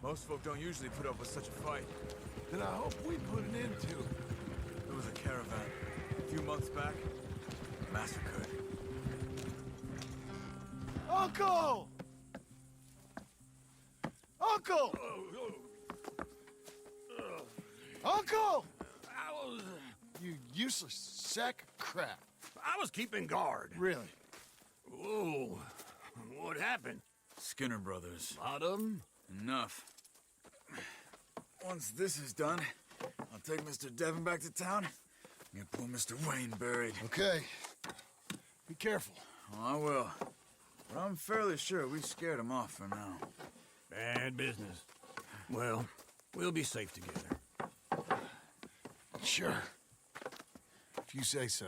Most folk don't usually put up with such a fight. Then I hope we put an end to it. There was a caravan. A few months back, massacred. Uncle! Uncle! Uncle! You useless sack of crap. I was keeping guard. Really? Whoa. What happened? Skinner brothers. A lot of them? Enough. Once this is done, I'll take Mr. Devon back to town and get poor Mr. Wayne buried. Okay. Be careful. Oh, I will. But I'm fairly sure we scared him off for now. Bad business. Well, we'll be safe together. Sure. If you say so.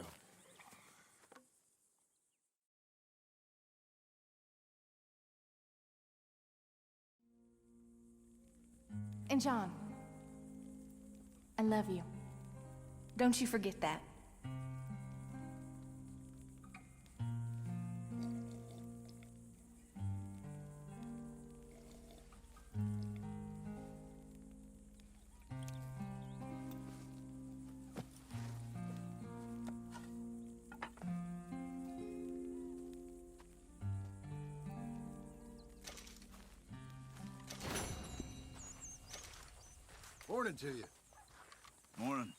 And John, I love you. Don't you forget that. Morning to you. Morning.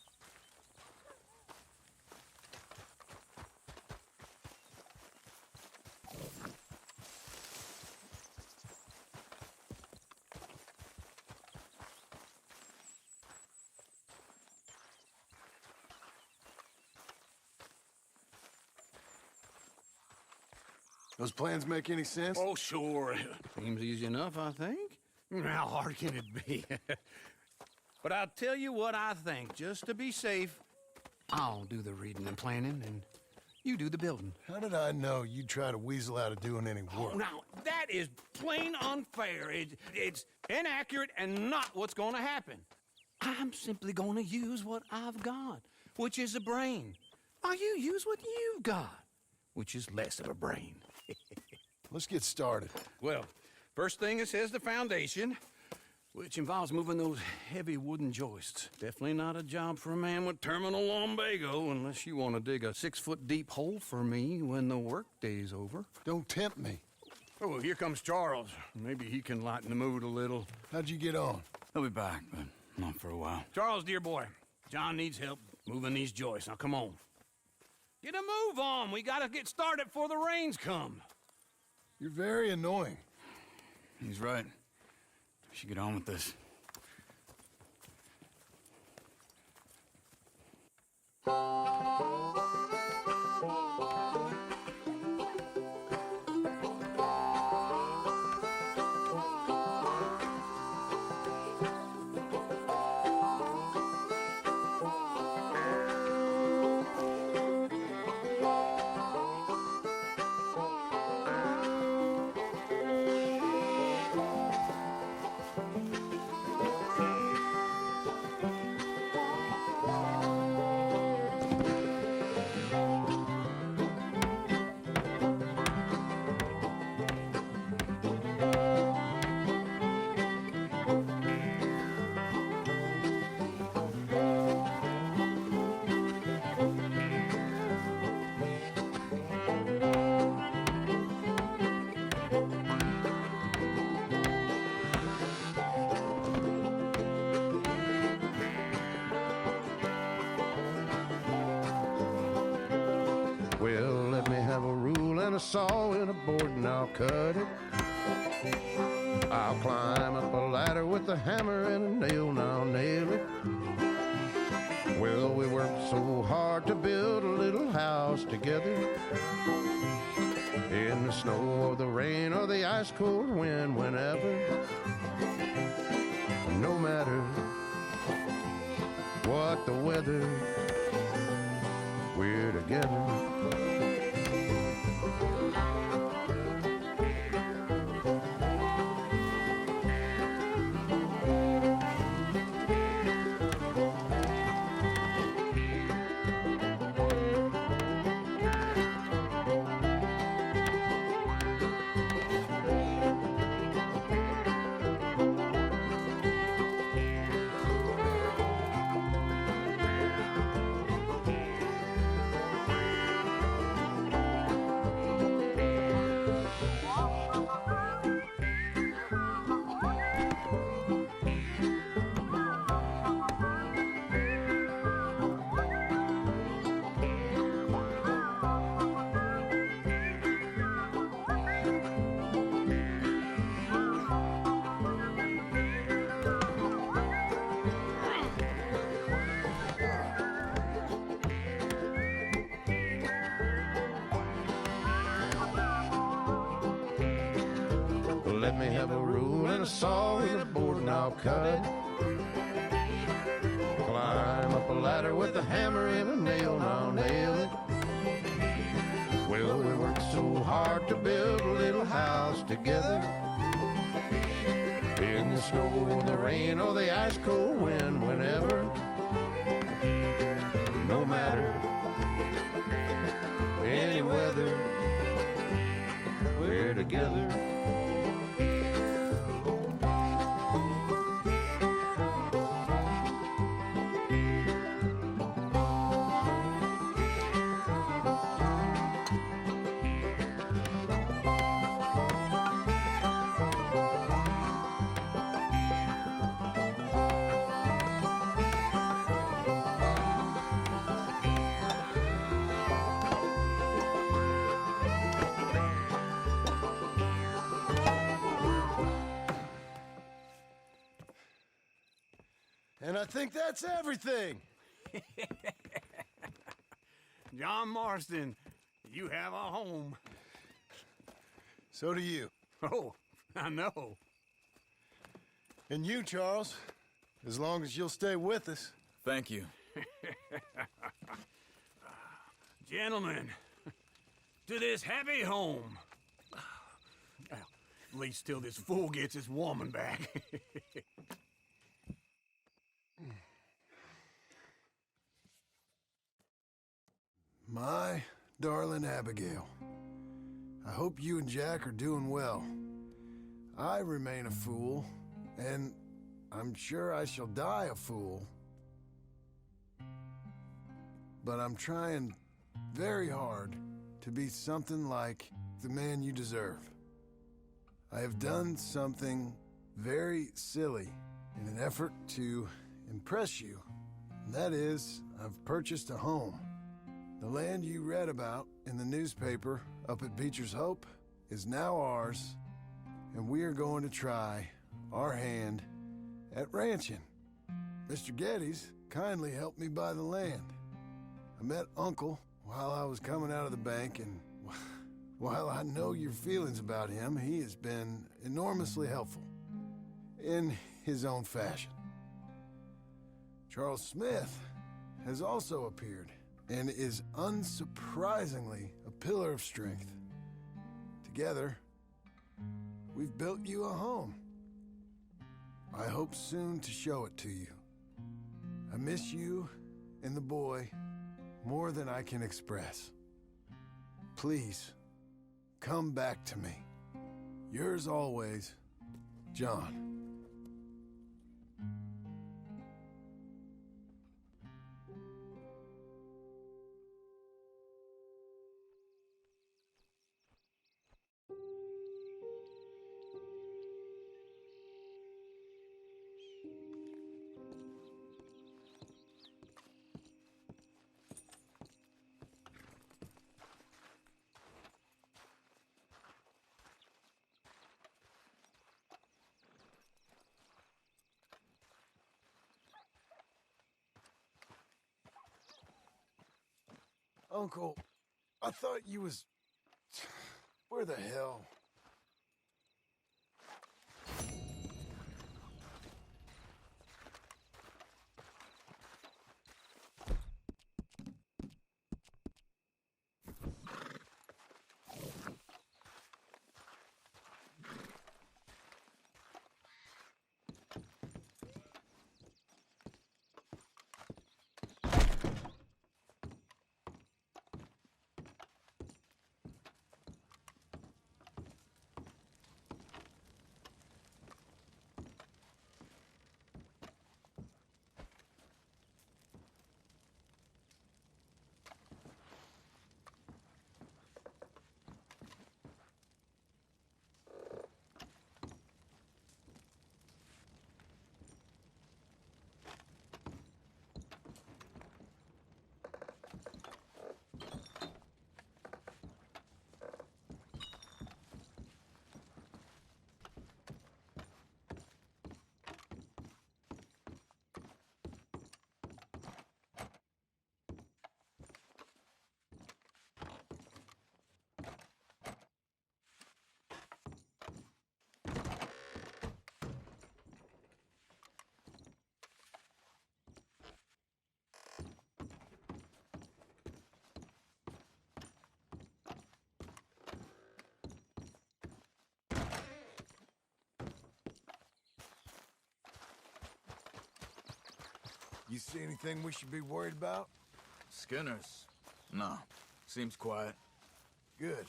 Those plans make any sense? Oh, sure. Seems easy enough, I think. How hard can it be? But I'll tell you what I think, just to be safe. I'll do the reading and planning, and you do the building. How did I know you'd try to weasel out of doing any Oh, work? now, that is plain unfair. It's inaccurate and not what's gonna happen. I'm simply gonna use what I've got, which is a brain. While you use what you've got, which is less of a brain. Let's get started. Well, first thing it says the foundation, which involves moving those heavy wooden joists. Definitely not a job for a man with terminal lumbago, unless you want to dig a 6-foot deep hole for me when the workday's over. Don't tempt me. Oh, here comes Charles. Maybe he can lighten the mood a little. How'd you get on? He'll be back, but not for a while. Charles, dear boy, John needs help moving these joists. Now, come on. Get a move on. We gotta get started before the rains come. You're very annoying. He's right. We should get on with this. Well, let me have a rule and a saw and a board and I'll cut it. I'll climb up a ladder with a hammer and a nail and I'll nail it. Well, we worked so hard to build a little house together. In the snow or the rain or the ice cold wind, whenever. No matter what the weather, we're together. let me have a rule and a saw and a board and I'll cut it. Climb up a ladder with a hammer and a nail and I'll nail it. Well, we worked so hard to build a little house together. In the snow or the rain or the ice cold wind, whenever. No matter any weather, we're together. And I think that's everything. John Marston, you have a home. So do you. Oh, I know. And you, Charles, as long as you'll stay with us. Thank you. Gentlemen, to this happy home. Well, at least till this fool gets his woman back. My darling Abigail, I hope you and Jack are doing well. I remain a fool, and I'm sure I shall die a fool. But I'm trying very hard to be something like the man you deserve. I have done something very silly in an effort to impress you. And that is, I've purchased a home. The land you read about in the newspaper up at Beecher's Hope is now ours, and we are going to try our hand at ranching. Mr. Geddes kindly helped me buy the land. I met Uncle while I was coming out of the bank, and while I know your feelings about him, he has been enormously helpful in his own fashion. Charles Smith has also appeared and is unsurprisingly a pillar of strength. Together, we've built you a home. I hope soon to show it to you. I miss you and the boy more than I can express. Please, come back to me. Yours always, John. Uncle, I thought you was... Where the hell? You see anything we should be worried about? Skinner's? No. Seems quiet. Good.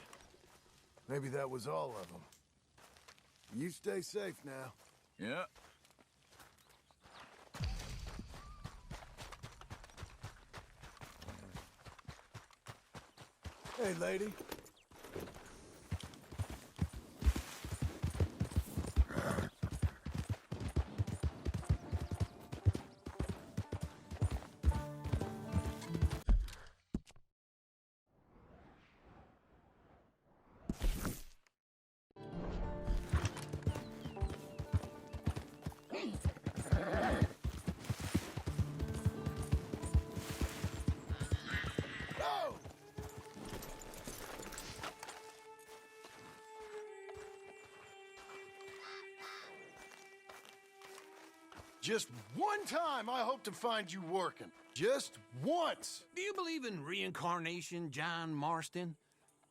Maybe that was all of them. You stay safe now. Yeah. Hey, lady. Oh! Just one time I hope to find you working. Just once. Do you believe in reincarnation, John Marston?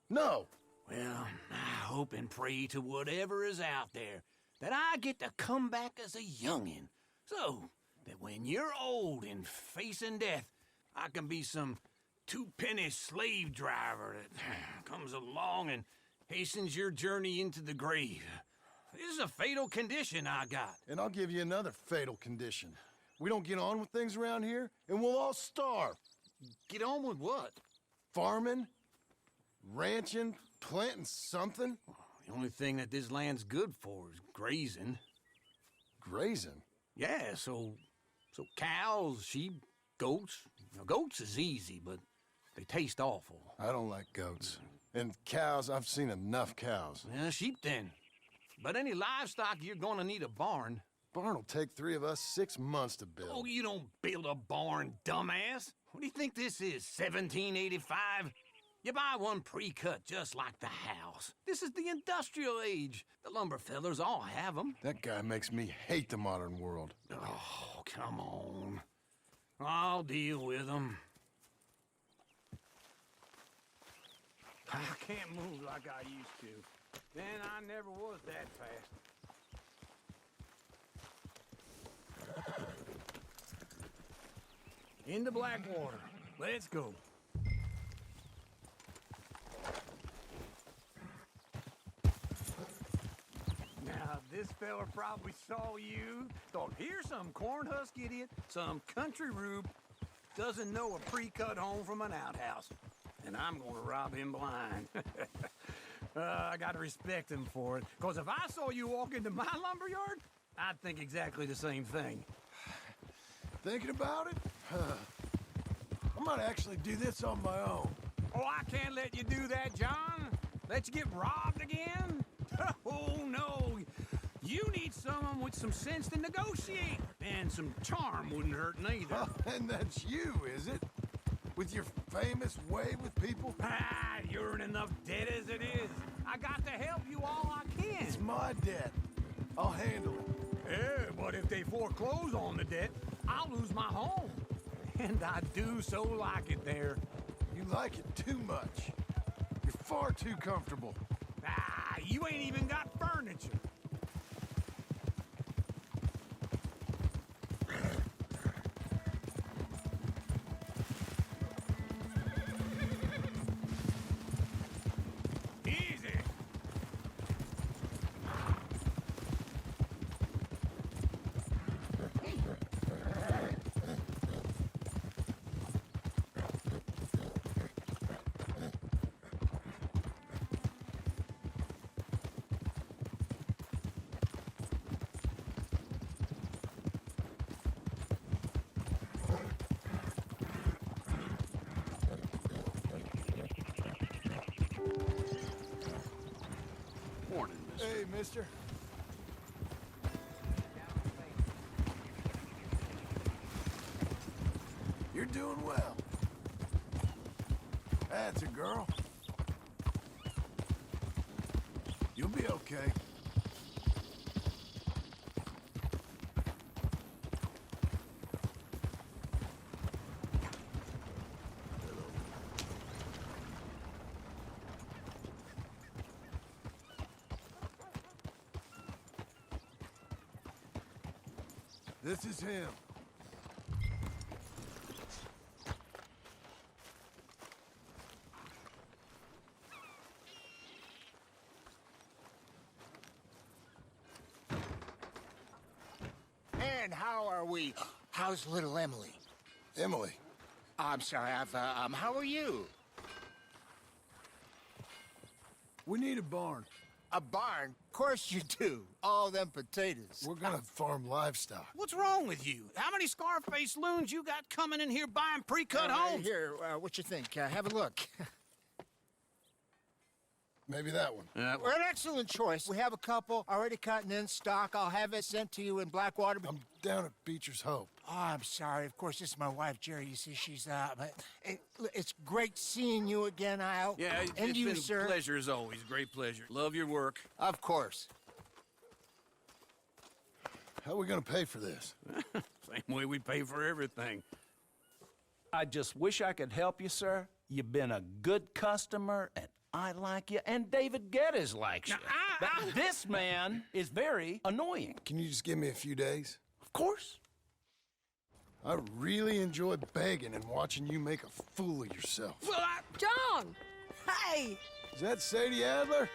No. Well, I hope and pray to whatever is out there that I get to come back as a youngin', so that when you're old and facing death, I can be some two-penny slave driver that comes along and hastens your journey into the grave. This is a fatal condition I got. And I'll give you another fatal condition. We don't get on with things around here, and we'll all starve. Get on with what? Farming, ranching, planting something. The only thing that this land's good for is grazing. Grazing. Yeah, so cows, sheep, goats. Now, goats is easy, but they taste awful. I don't like goats. And cows, I've seen enough cows. Yeah, sheep then. But any livestock, you're gonna need a barn. Barn will take 3 of us 6 months to build. Oh, you don't build a barn, dumbass. What do you think this is, 1785? You buy one pre-cut just like the house. This is the industrial age. The lumber fellers all have them. That guy makes me hate the modern world. Oh, come on. I'll deal with them. I can't move like I used to. Then I never was that fast. Into Blackwater. Let's go. Now, this fella probably saw you, thought, here's some corn husk idiot, some country rube, doesn't know a pre-cut home from an outhouse. And I'm gonna rob him blind. I gotta respect him for it, because if I saw you walk into my lumberyard, I'd think exactly the same thing. Thinking about it? I might actually do this on my own. Oh, I can't let you do that, John. Let you get robbed again? Oh, no. You need someone with some sense to negotiate. And some charm wouldn't hurt neither. And that's you, is it? With your famous way with people? Ah, you're in enough debt as it is. I got to help you all I can. It's my debt. I'll handle it. Yeah, but if they foreclose on the debt, I'll lose my home. And I do so like it there. You like it too much. You're far too comfortable. Ah, you ain't even got furniture. Easy. Morning, mister. Hey, mister. You're doing well. That's a girl. You'll be okay. This is him. are we? How's little Emily? Emily, I'm sorry, how are you? we need a barn. A barn? Of course you do. All them potatoes. We're gonna farm livestock. What's wrong with you? How many Scarface loons you got coming in here buying pre-cut homes? Here, what you think? Have a look. Maybe that one. We're an excellent choice. We have a couple already cut and in stock. I'll have it sent to you in Blackwater. I'm down at Beecher's Hope. Oh, I'm sorry. Of course, this is my wife, Jerry. You see, she's but it's great seeing you again, Al. Yeah, and it's you, been sir. a pleasure as always. Great pleasure. Love your work. Of course. How are we gonna pay for this? Same way we pay for everything. I just wish I could help you, sir. You've been a good customer, and I like you, and David Geddes likes you. But this man is very annoying. Can you just give me a few days? Of course. I really enjoy begging and watching you make a fool of yourself. Well, John! Hey! Is that Sadie Adler?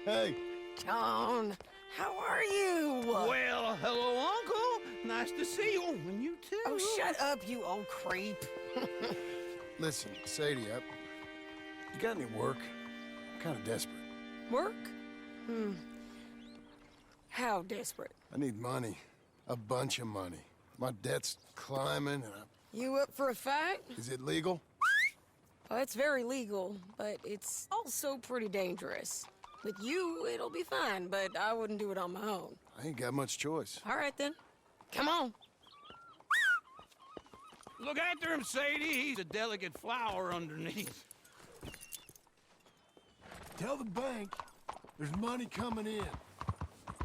Hey, John, how are you? well, hello, Uncle. Nice to see you. And you too. Oh, shut up, you old creep. listen, Sadie, you got any work? I'm kind of desperate. Work? How desperate? I need money. A bunch of money. My debt's climbing, and You up for a fight? is it legal? Oh, it's very legal, but it's also pretty dangerous. With you, it'll be fine, but I wouldn't do it on my own. I ain't got much choice. All right, then. Come on. Look after him, Sadie. He's a delicate flower underneath. Tell the bank there's money coming in.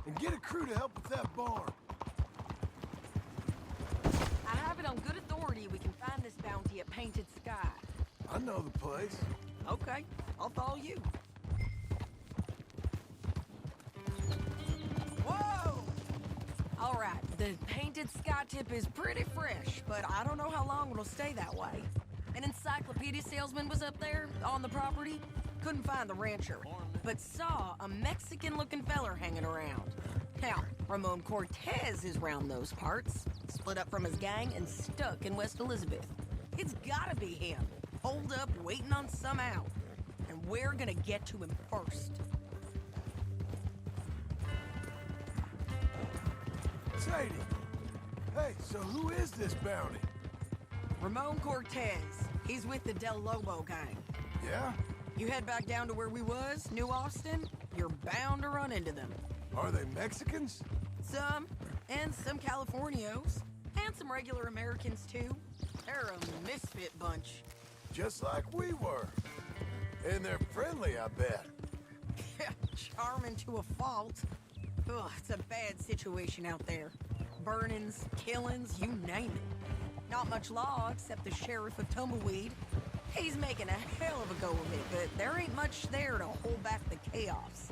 And get a crew to help with that barn. I have it on good authority we can find this bounty at Painted Sky. I know the place. Okay, I'll follow you. Whoa! All right, the Painted Sky tip is pretty fresh, but I don't know how long it'll stay that way. An encyclopedia salesman was up there on the property. Couldn't find the rancher, but saw a Mexican-looking feller hanging around. Now, Ramon Cortez is round those parts, split up from his gang and stuck in West Elizabeth. It's gotta be him, holed up waiting on some out. And we're gonna get to him first. Sadie! Hey, so who is this bounty? Ramon Cortez. He's with the Del Lobo gang. Yeah? You head back down to where we was, New Austin, you're bound to run into them. Are they Mexicans? Some, and some Californios, and some regular Americans too. They're a misfit bunch. Just like we were. And they're friendly, I bet. Charming to a fault. Ugh, it's a bad situation out there. Burnings, killings, you name it. Not much law except the sheriff of Tumbleweed. He's making a hell of a go of it, but there ain't much there to hold back the chaos.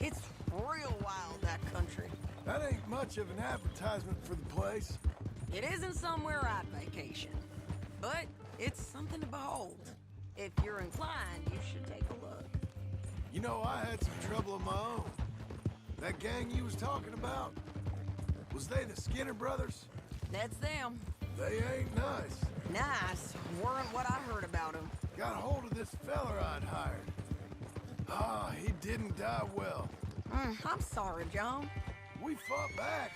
It's real wild, that country. That ain't much of an advertisement for the place. It isn't somewhere I'd vacation, but it's something to behold. If you're inclined, you should take a look. You know, I had some trouble of my own. That gang you was talking about, was they the Skinner brothers? That's them. They ain't nice. Nice weren't what I heard about them. Got hold of this feller I'd hired. Ah, he didn't die well. I'm sorry, John. We fought back.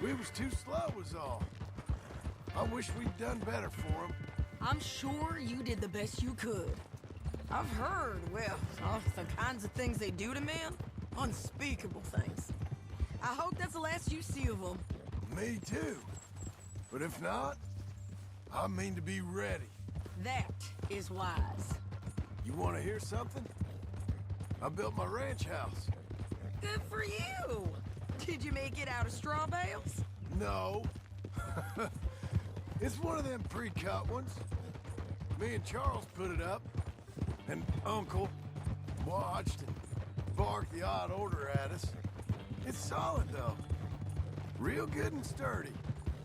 We was too slow was all. I wish we'd done better for him. I'm sure you did the best you could. I've heard, well, the kinds of things they do to men. Unspeakable things. I hope that's the last you see of them. Me too. But if not, I mean to be ready. That is wise. You want to hear something? I built my ranch house. Good for you. Did you make it out of straw bales? No. It's one of them pre-cut ones. Me and Charles put it up. And Uncle watched and barked the odd order at us. It's solid, though. Real good and sturdy.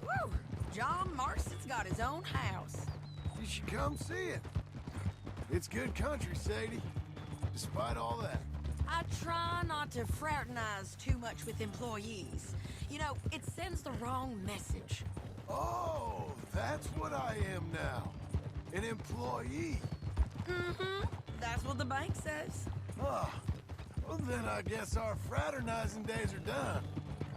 Woo! John Marston's got his own house. You should come see it. It's good country, Sadie. Despite all that. I I try not to fraternize too much with employees. You know, it sends the wrong message. Oh, that's what I am now. An employee. Mm-hmm. That's what the bank says. Ah, well then I guess our fraternizing days are done.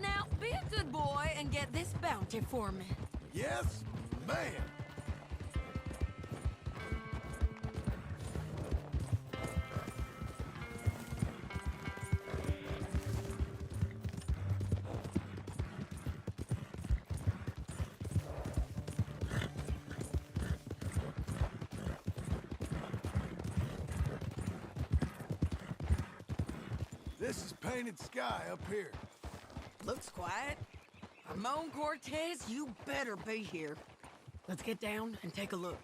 Now, be a good boy and get this bounty for me. Yes, ma'am. This is Painted Sky up here. Looks quiet. Ramon Cortez, you better be here. Let's get down and take a look.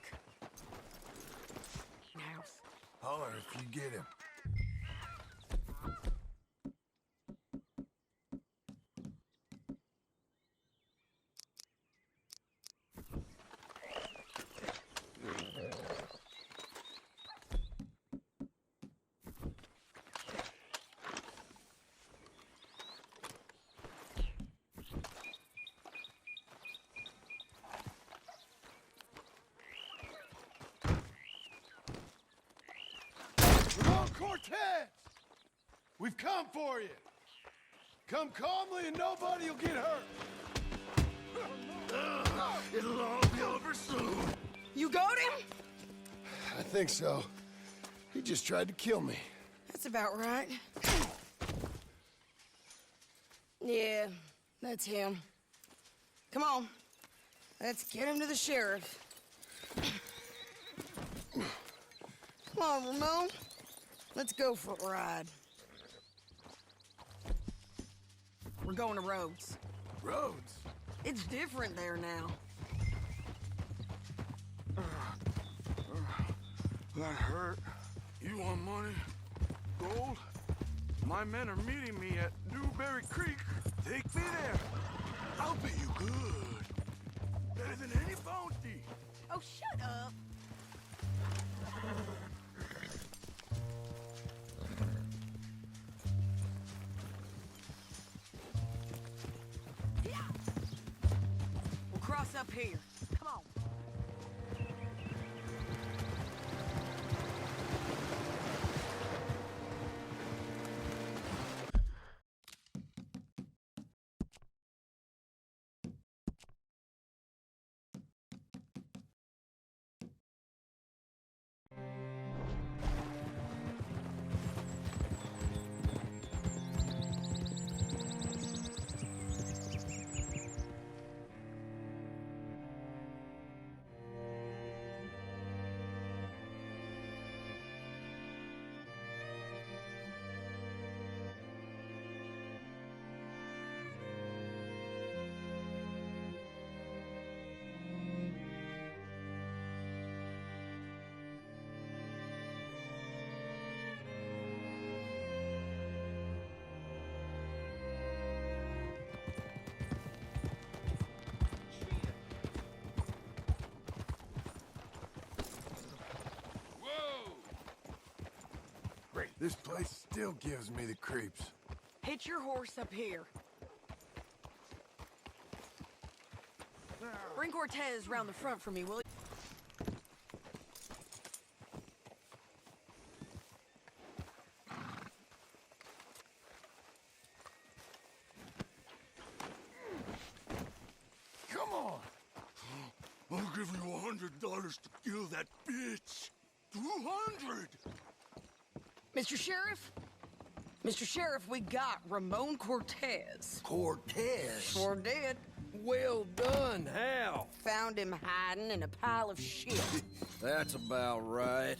House. Holler if you get him. Ramon Cortez! We've come for you. Come calmly and nobody will get hurt. It'll all be over soon. You got him? I think so. He just tried to kill me. That's about right. Yeah, that's him. Come on. Let's get him to the sheriff. Come on, Ramon. Let's go for a ride. We're going to Rhodes. Rhodes? It's different there now. That hurt. You want money? Gold? My men are meeting me at Newberry Creek. Take me there. I'll pay you good. Better than any bounty. Oh, shut up. We'll cross up here. Come on. This place still gives me the creeps. Hitch your horse up here. Bring Cortez round the front for me, will you? Come on! I'll give you $100 to kill that bitch. 200. Mr. Sheriff? Mr. Sheriff, we got Ramon Cortez. Cortez? Sure did. Well done, Hal. Found him hiding in a pile of shit. That's about right.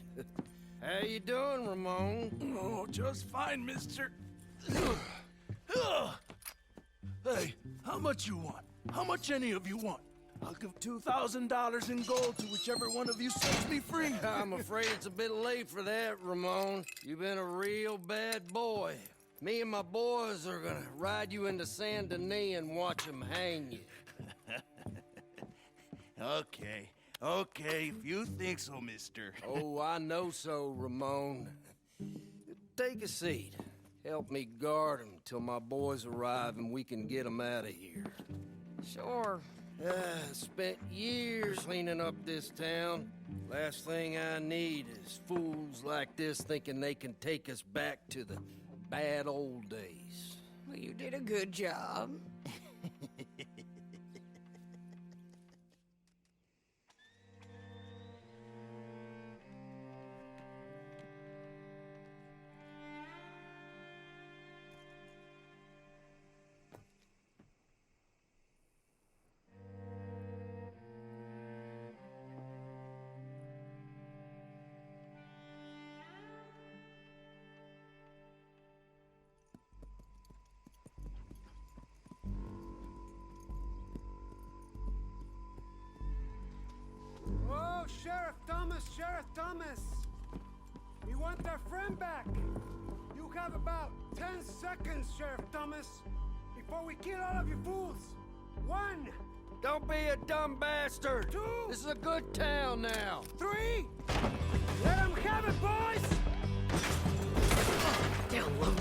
How you doing, Ramon? Oh, just fine, mister. Hey, how much you want? How much any of you want? I'll give $2,000 in gold to whichever one of you sets me free. I'm afraid it's a bit late for that, Ramon. You've been a real bad boy. Me and my boys are gonna ride you into Saint Denis and watch them hang you. Okay, if you think so, mister. Oh, I know so, Ramon. Take a seat. Help me guard them till my boys arrive and we can get them out of here. Sure. Spent years cleaning up this town. Last thing I need is fools like this thinking they can take us back to the bad old days. Well, you did a good job. Oh, Sheriff Thomas, Sheriff Thomas! We want our friend back. You have about 10 seconds, Sheriff Thomas, before we kill all of you fools. 1. Don't be a dumb bastard! 2. This is a good town now! 3. Let them have it, boys! Down low.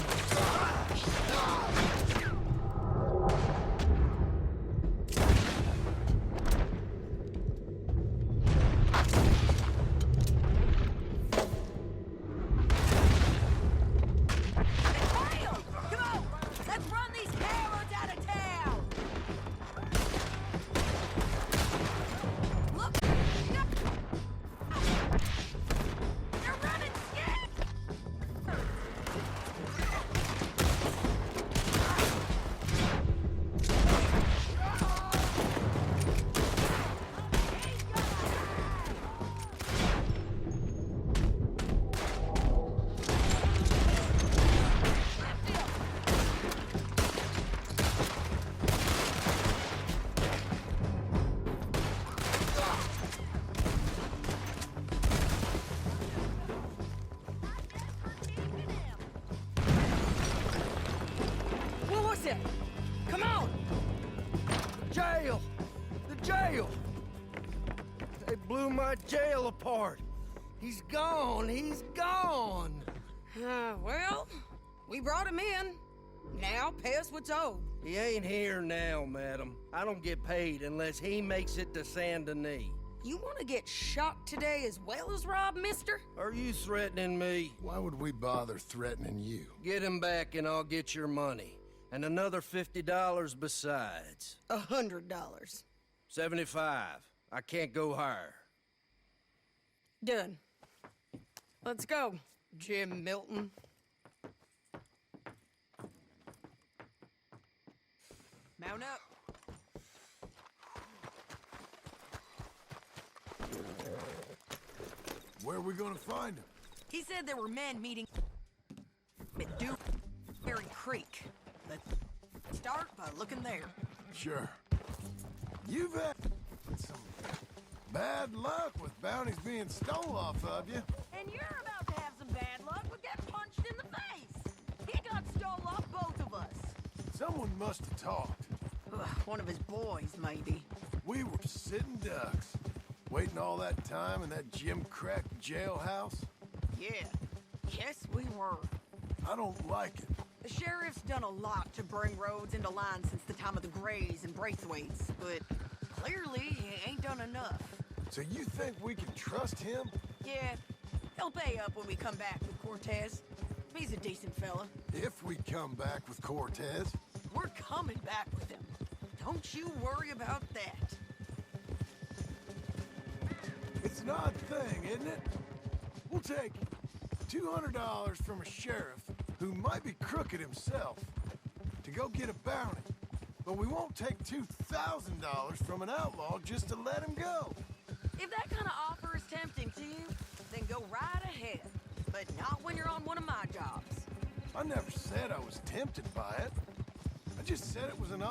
Come on! Jail! The jail! They blew my jail apart. He's gone. He's gone. Well, we brought him in. Now pay us what's owed. He ain't here now, madam. I don't get paid unless he makes it to Saint Denis. You want to get shot today as well as Rob, mister? Are you threatening me? Why would we bother threatening you? Get him back and I'll get your money. And another $50 besides. $100. 75. I can't go higher. Done. Let's go, Jim Milton. Mount up. Where are we gonna find him? He said there were men meeting at Dewberry Creek. Let's start by looking there. Sure. You've had some bad luck with bounties being stole off of you. And you're about to have some bad luck with getting punched in the face. He got stole off both of us. Someone must have talked. Ugh, one of his boys, maybe. We were sitting ducks, waiting all that time in that Jim Crack jailhouse. Yeah. Yes, we were. I don't like it. The sheriff's done a lot to bring roads into line since the time of the Grays and Braithwaites, but clearly he ain't done enough. So you think we can trust him? Yeah, he'll pay up when we come back with Cortez. He's a decent fella. If we come back with Cortez. We're coming back with him. Don't you worry about that. It's an odd thing, isn't it? We'll take $200 from a sheriff who might be crooked himself to go get a bounty, but we won't take $2,000 from an outlaw just to let him go. If that kind of offer is tempting to you, then go right ahead. But not when you're on one of my jobs. I never said I was tempted by it. I just said it was an